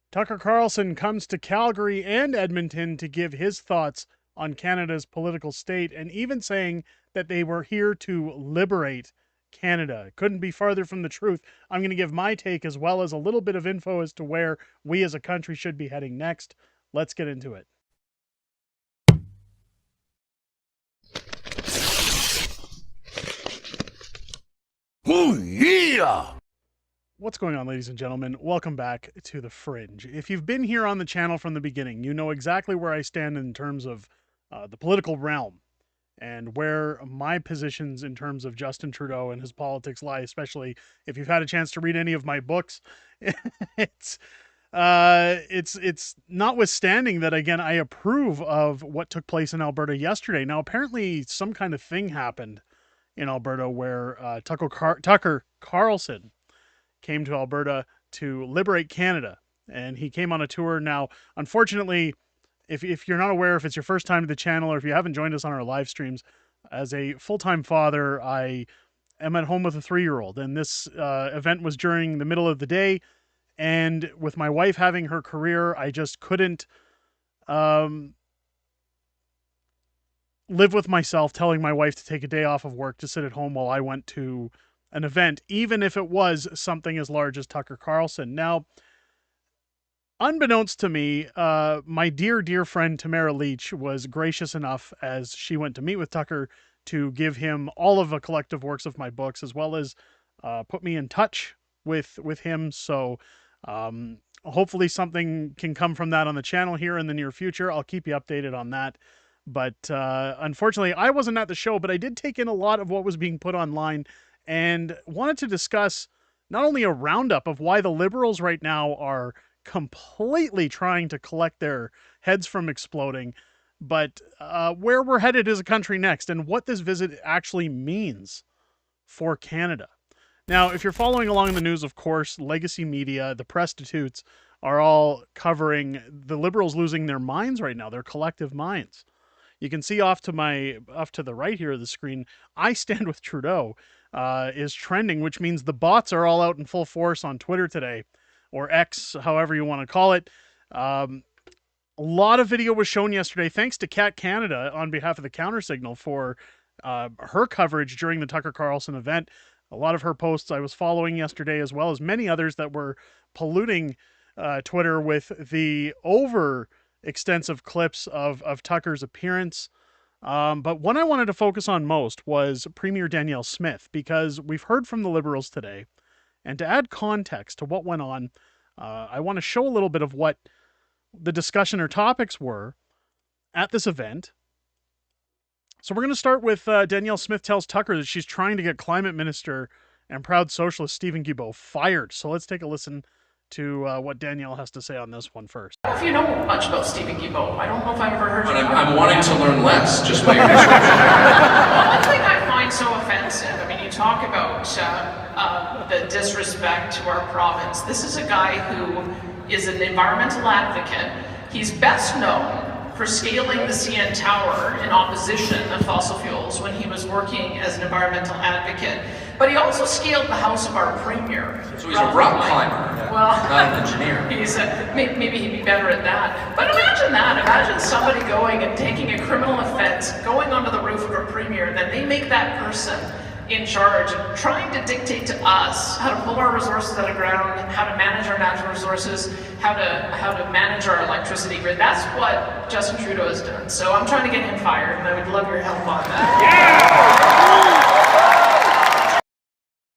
Tucker Carlson comes to Calgary and Edmonton to give his thoughts on Canada's political state, and even saying that they were here to liberate Canada. Couldn't be farther from the truth. I'm going to give my take as well as a little bit of info as to where we as a country should be heading next. Let's get into it. Oh, yeah! What's going on, ladies and gentlemen? Welcome back to The Fringe. If you've been here on the channel from the beginning, you know exactly where I stand in terms of the political realm and where my positions in terms of Justin Trudeau and his politics lie, especially if you've had a chance to read any of my books. It's notwithstanding that, again, I approve of what took place in Alberta yesterday. Now, apparently some kind of thing happened in Alberta where Tucker Carlson came to Alberta to liberate Canada, and he came on a tour. Now, unfortunately, if you're not aware, if it's your first time to the channel, or if you haven't joined us on our live streams, as a full-time father, I am at home with a 3-year-old, and this event was during the middle of the day, and with my wife having her career, I just couldn't live with myself telling my wife to take a day off of work to sit at home while I went to an event, even if it was something as large as Tucker Carlson. Now, unbeknownst to me, my dear friend Tamara Leach was gracious enough, as she went to meet with Tucker, to give him all of the collective works of my books, as well as put me in touch with him. So hopefully something can come from that on the channel here in the near future. I'll keep you updated on that. But unfortunately, I wasn't at the show, but I did take in a lot of what was being put online, and wanted to discuss not only a roundup of why the Liberals right now are completely trying to collect their heads from exploding, but where we're headed as a country next, and what this visit actually means for Canada. Now, if you're following along in the news, of course, legacy media, the prostitutes, are all covering the Liberals losing their minds right now, their collective minds. You can see off to the right here of the screen, I Stand with Trudeau is trending, which means the bots are all out in full force on Twitter today, or X, however you want to call it. A lot of video was shown yesterday, thanks to Cat Canada on behalf of the Countersignal for her coverage during the Tucker Carlson event. A lot of her posts I was following yesterday, as well as many others that were polluting Twitter with the extensive clips of Tucker's appearance. But one I wanted to focus on most was Premier Danielle Smith, because we've heard from the Liberals today, and to add context to what went on, I want to show a little bit of what the discussion or topics were at this event. So we're going to start with Danielle Smith tells Tucker that she's trying to get Climate Minister and proud socialist Stephen Guilbeault fired. So let's take a listen to what Danielle has to say on this one first. If you know much about Stephen Guilbeault, I don't know if I've ever heard you. I'm wanting to learn less, just by your description. Well, one thing I find so offensive, I mean, you talk about the disrespect to our province. This is a guy who is an environmental advocate. He's best known for scaling the CN Tower in opposition of fossil fuels when he was working as an environmental advocate. But he also scaled the house of our premier. So he's a rock climber, well, not an engineer. Maybe he'd be better at that. But imagine that. Imagine somebody going and taking a criminal offense, going onto the roof of a premier, and then they make that person in charge, trying to dictate to us how to pull our resources out of ground, how to manage our natural resources, how to manage our electricity grid. That's what Justin Trudeau has done. So I'm trying to get him fired, and I would love your help on that.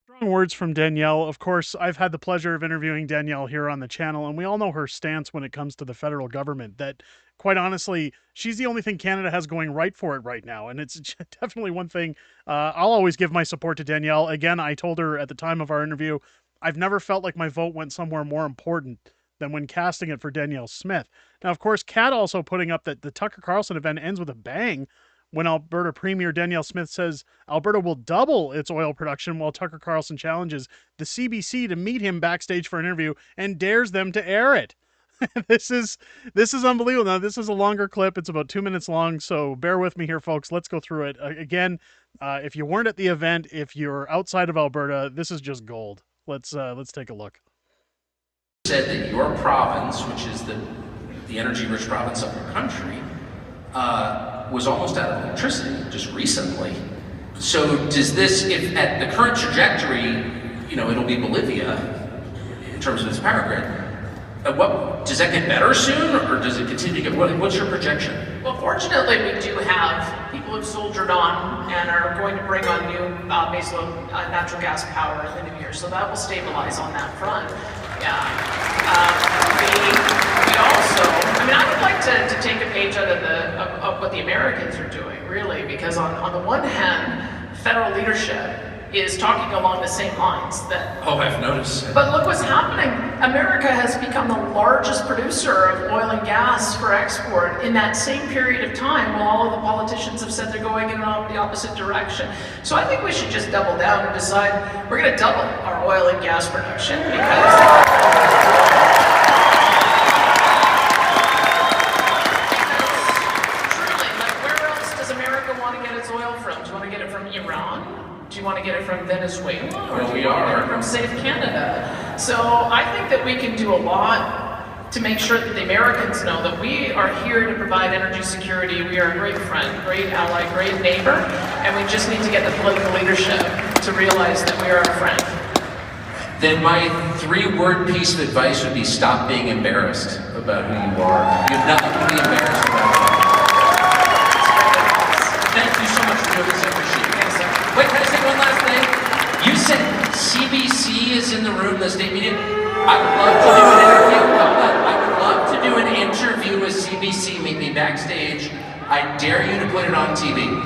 Strong words from Danielle. Of course, I've had the pleasure of interviewing Danielle here on the channel, and we all know her stance when it comes to the federal government, that quite honestly, she's the only thing Canada has going right for it right now. And it's definitely one thing I'll always give my support to Danielle. Again, I told her at the time of our interview, I've never felt like my vote went somewhere more important than when casting it for Danielle Smith. Now, of course, Kat also putting up that the Tucker Carlson event ends with a bang when Alberta Premier Danielle Smith says Alberta will double its oil production, while Tucker Carlson challenges the CBC to meet him backstage for an interview and dares them to air it. This is unbelievable. Now, this is a longer clip. It's about 2 minutes long, so bear with me here, folks. Let's go through it. Again, if you weren't at the event, if you're outside of Alberta, this is just gold. Let's take a look. said that your province, which is the energy-rich province of your country, was almost out of electricity just recently. So does this, if at the current trajectory, it'll be Bolivia in terms of its power grid, does that get better soon, or does it continue to get, what's your projection? Well, fortunately, we do have people who've soldiered on and are going to bring on new baseload natural gas power in the new year, so that will stabilize on that front. Yeah. We also, I would like to take a page out of what the Americans are doing, really, because on the one hand, federal leadership is talking along the same lines that... Oh, I've noticed. But look what's happening. America has become the largest producer of oil and gas for export in that same period of time, while all of the politicians have said they're going in the opposite direction. So I think we should just double down and decide we're going to double our oil and gas production, because... Do you want to get it from Venezuela, or do you want to get it from Safe Canada? So I think that we can do a lot to make sure that the Americans know that we are here to provide energy security. We are a great friend, great ally, great neighbor, and we just need to get the political leadership to realize that we are a friend. Then my 3-word piece of advice would be stop being embarrassed about who you are. You have nothing to be embarrassed about. Thank you so much for doing this. I appreciate it. Wait, can I say one last thing? You said CBC is in the room, the state media. I would love to do an interview with CBC. Meet me backstage. I dare you to put it on TV.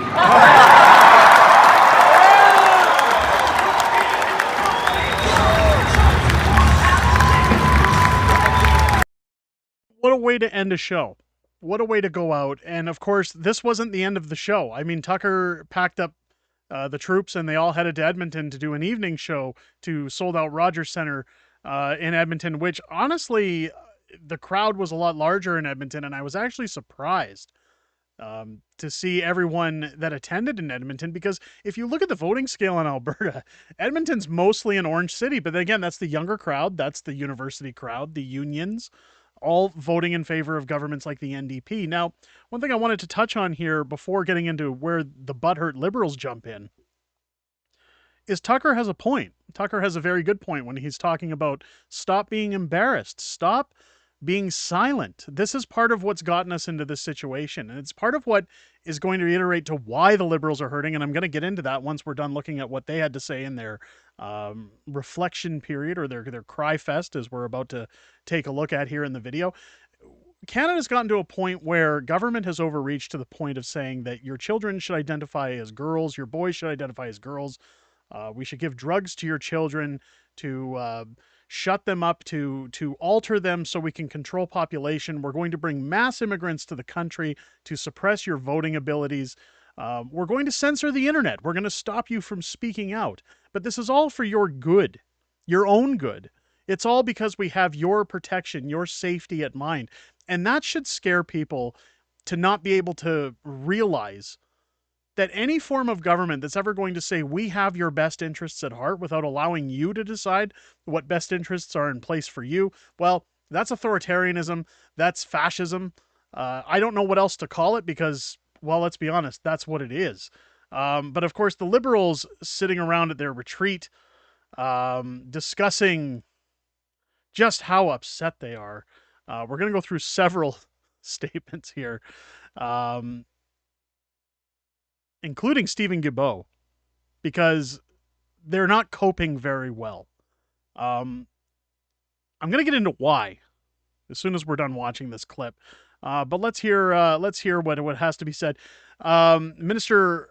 What a way to end a show. What a way to go out. And of course, this wasn't the end of the show. Tucker packed up the troops, and they all headed to Edmonton to do an evening show to sold out Rogers Centre in Edmonton, which honestly, the crowd was a lot larger in Edmonton, and I was actually surprised to see everyone that attended in Edmonton, because if you look at the voting scale in Alberta, Edmonton's mostly an orange city, but again, that's the younger crowd, that's the university crowd, the unions, all voting in favor of governments like the NDP. Now, one thing I wanted to touch on here before getting into where the butthurt Liberals jump in is Tucker has a point. Tucker has a very good point when he's talking about stop being embarrassed, stop being silent. This is part of what's gotten us into this situation, and it's part of what is going to reiterate to why the Liberals are hurting, and I'm going to get into that once we're done looking at what they had to say in their reflection period, or their cry fest, as we're about to take a look at here in the video. Canada's gotten to a point where government has overreached to the point of saying that your children should identify as girls, your boys should identify as girls. We should give drugs to your children to shut them up, to alter them so we can control population. We're going to bring mass immigrants to the country to suppress your voting abilities. We're going to censor the internet. We're going to stop you from speaking out. But this is all for your good, your own good. It's all because we have your protection, your safety at mind. And that should scare people to not be able to realize that any form of government that's ever going to say we have your best interests at heart without allowing you to decide what best interests are in place for you, well, that's authoritarianism, that's fascism. I don't know what else to call it because, well, let's be honest, that's what it is. But of course, the Liberals sitting around at their retreat discussing just how upset they are. We're going to go through several statements here. Including Stephen Guilbeault, because they're not coping very well. I'm going to get into why as soon as we're done watching this clip. But let's hear what has to be said. Minister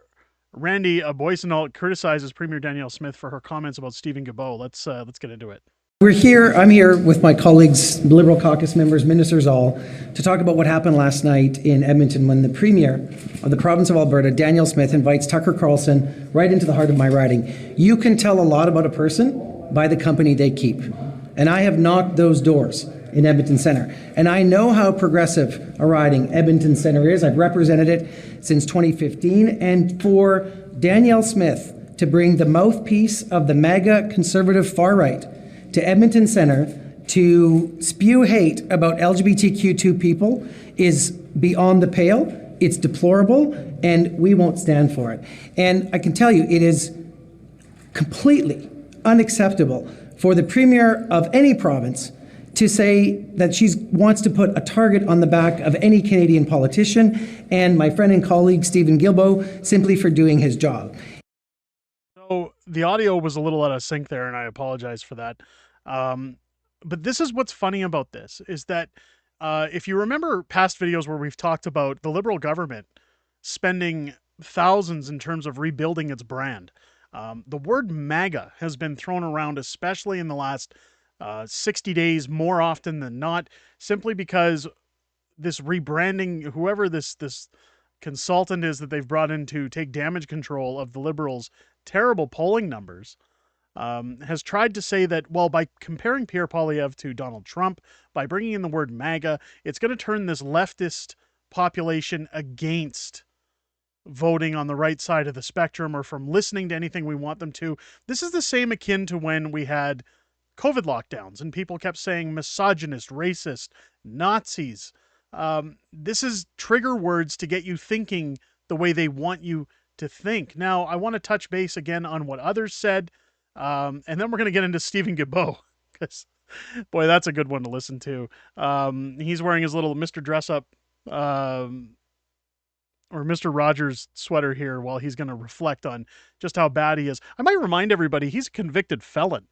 Randy Boissonnault criticizes Premier Danielle Smith for her comments about Stephen Guilbeault. Let's get into it. I'm here with my colleagues, Liberal caucus members, ministers all, to talk about what happened last night in Edmonton when the Premier of the province of Alberta, Danielle Smith, invites Tucker Carlson right into the heart of my riding. You can tell a lot about a person by the company they keep. And I have knocked those doors in Edmonton Centre. And I know how progressive a riding Edmonton Centre is. I've represented it since 2015. And for Danielle Smith to bring the mouthpiece of the MAGA conservative far right to Edmonton Centre to spew hate about LGBTQ2 people is beyond the pale. It's deplorable, and we won't stand for it. And I can tell you, it is completely unacceptable for the Premier of any province to say that she wants to put a target on the back of any Canadian politician and my friend and colleague Stephen Guilbeault simply for doing his job. So the audio was a little out of sync there, and I apologize for that. But this is what's funny about this, is that if you remember past videos where we've talked about the Liberal government spending thousands in terms of rebuilding its brand, the word MAGA has been thrown around, especially in the last 60 days, more often than not, simply because this rebranding, whoever this consultant is that they've brought in to take damage control of the Liberals' terrible polling numbers, has tried to say that, well, by comparing Pierre Poilievre to Donald Trump, by bringing in the word MAGA, it's going to turn this leftist population against voting on the right side of the spectrum or from listening to anything we want them to. This is the same akin to when we had COVID lockdowns and people kept saying misogynist, racist, Nazis. This is trigger words to get you thinking the way they want you to think. Now, I want to touch base again on what others said, and then we're going to get into Stephen Guilbeault, because, boy, that's a good one to listen to. He's wearing his little Mr. Dress-Up or Mr. Rogers sweater here while he's going to reflect on just how bad he is. I might remind everybody, he's a convicted felon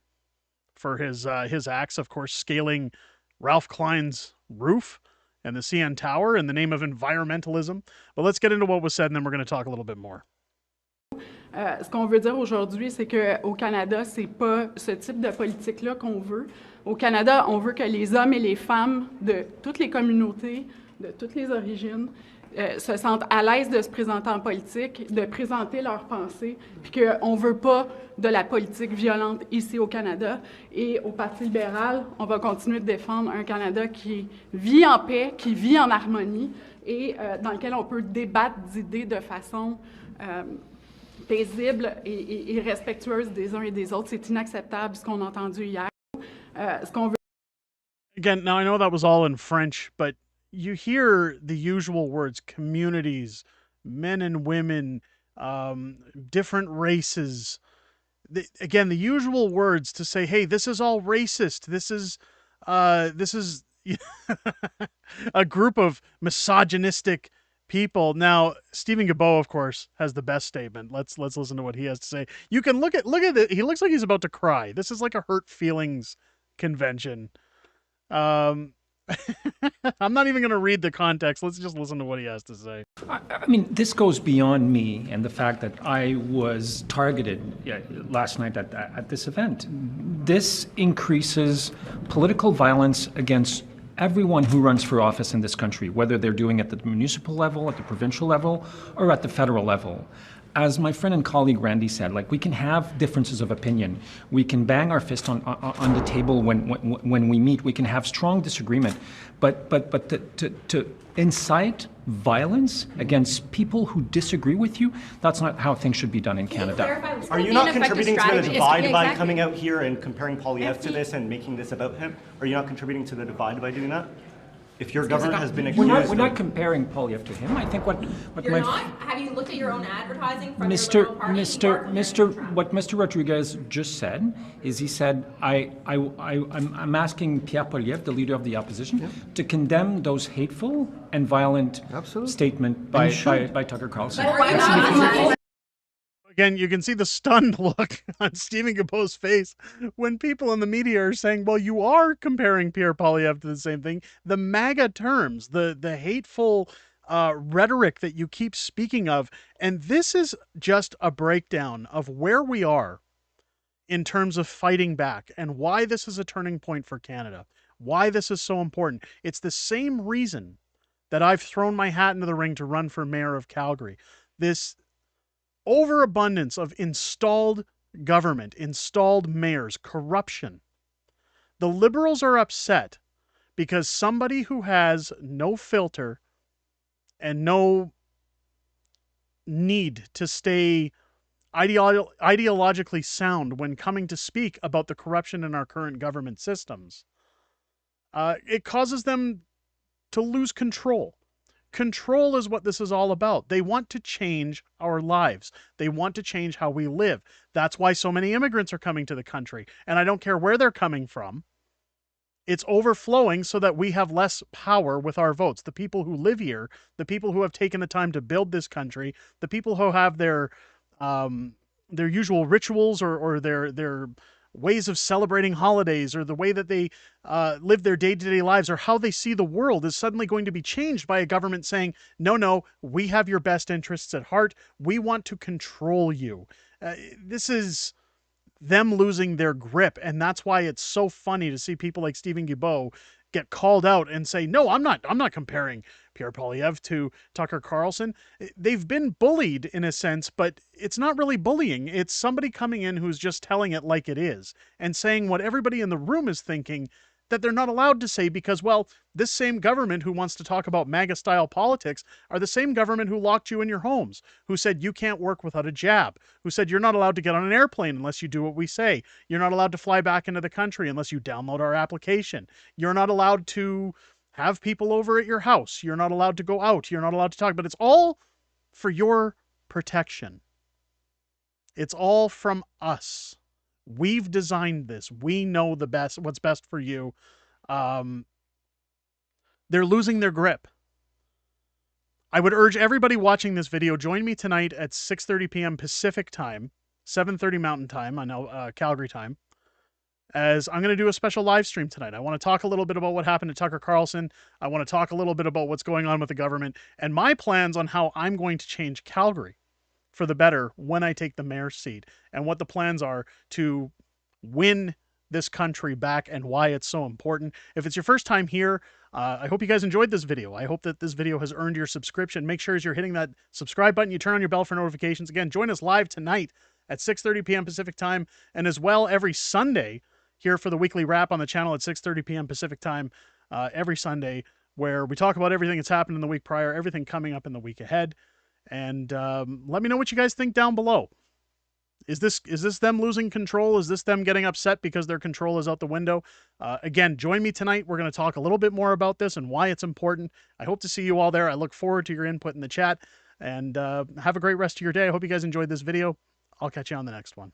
for his acts, of course, scaling Ralph Klein's roof and the CN Tower in the name of environmentalism. But let's get into what was said, and then we're going to talk a little bit more. Ce qu'on veut dire aujourd'hui, c'est qu'au Canada, c'est pas ce type de politique-là qu'on veut. Au Canada, on veut que les hommes et les femmes de toutes les communautés, de toutes les origines, se sentent à l'aise de se présenter en politique, de présenter leurs pensées, puis qu'on ne veut pas de la politique violente ici au Canada. Et au Parti libéral, on va continuer de défendre un Canada qui vit en paix, qui vit en harmonie et dans lequel on peut débattre d'idées de façon paisible et respectueuse des uns et des autres. C'est inacceptable ce qu'on a entendu hier. Ce qu'on veut... Again, now I know that was all in French, but you hear the usual words: communities, men and women, different races. Again, the usual words to say, hey, this is all racist. This is a group of misogynistic people. Now, Stephen Guilbeault, of course, has the best statement. Let's listen to what he has to say. You can look at it. He looks like he's about to cry. This is like a hurt feelings convention. I'm not even going to read the context. Let's just listen to what he has to say. I mean, this goes beyond me and the fact that I was targeted last night at this event. This increases political violence against everyone who runs for office in this country, whether they're doing it at the municipal level, at the provincial level, or at the federal level. As my friend and colleague Randy said, like, we can have differences of opinion. We can bang our fist on the table when we meet. We can have strong disagreement. But to incite violence against people who disagree with you, that's not how things should be done in Canada. Are you not contributing to the divide by coming out here and comparing Poilievre to this and making this about him? Are you not contributing to the divide by doing that? If your government has been accused... We're not comparing Poilievre to him. I think what You're not? Have you looked at your own advertising from your Mr. Liberal Party? What Mr. Rodriguez just said is he said, I'm asking Pierre Poilievre, the leader of the opposition, to condemn those hateful and violent statement by Tucker Carlson. But why not? Again, you can see the stunned look on Stephen Guilbeault's face when people in the media are saying, well, you are comparing Pierre Poilievre to the same thing. The MAGA terms, the hateful rhetoric that you keep speaking of. And this is just a breakdown of where we are in terms of fighting back and why this is a turning point for Canada, why this is so important. It's the same reason that I've thrown my hat into the ring to run for mayor of Calgary. This overabundance of installed government, installed mayors, corruption. The Liberals are upset because somebody who has no filter and no need to stay ideologically sound when coming to speak about the corruption in our current government systems it causes them to lose control. Control is what this is all about. They want to change our lives. They want to change how we live. That's why so many immigrants are coming to the country. And I don't care where they're coming from. It's overflowing so that we have less power with our votes. The people who live here, the people who have taken the time to build this country, the people who have their usual rituals or their ways of celebrating holidays, or the way that they live their day-to-day lives, or how they see the world, is suddenly going to be changed by a government saying, no, we have your best interests at heart. We want to control you. This is them losing their grip, and that's why it's so funny to see people like Stephen Guilbeault get called out and say, no, I'm not comparing Pierre Poilievre to Tucker Carlson. They've been bullied in a sense, but it's not really bullying. It's somebody coming in who's just telling it like it is and saying what everybody in the room is thinking that they're not allowed to say, because, well, this same government who wants to talk about MAGA-style politics are the same government who locked you in your homes, who said you can't work without a jab, who said you're not allowed to get on an airplane unless you do what we say. You're not allowed to fly back into the country unless you download our application. You're not allowed to have people over at your house. You're not allowed to go out. You're not allowed to talk. But it's all for your protection. It's all from us. We've designed this. We know the best, what's best for you. They're losing their grip. I would urge everybody watching this video, join me tonight at 6:30 p.m. Pacific time, 7:30 Mountain time, I know Calgary time, as I'm going to do a special live stream tonight. I want to talk a little bit about what happened to Tucker Carlson. I want to talk a little bit about what's going on with the government and my plans on how I'm going to change Calgary for the better when I take the mayor's seat, and what the plans are to win this country back and why it's so important. If it's your first time here, I hope you guys enjoyed this video. I hope that this video has earned your subscription. Make sure as you're hitting that subscribe button, you turn on your bell for notifications. Again, join us live tonight at 6:30 p.m. Pacific time, and as well every Sunday here for the weekly wrap on the channel at 6:30 p.m. Pacific time every Sunday, where we talk about everything that's happened in the week prior, everything coming up in the week ahead. And let me know what you guys think down below. Is this them losing control? Is this them getting upset because their control is out the window? Again, join me tonight. We're going to talk a little bit more about this and why it's important. I hope to see you all there. I look forward to your input in the chat. And have a great rest of your day. I hope you guys enjoyed this video. I'll catch you on the next one.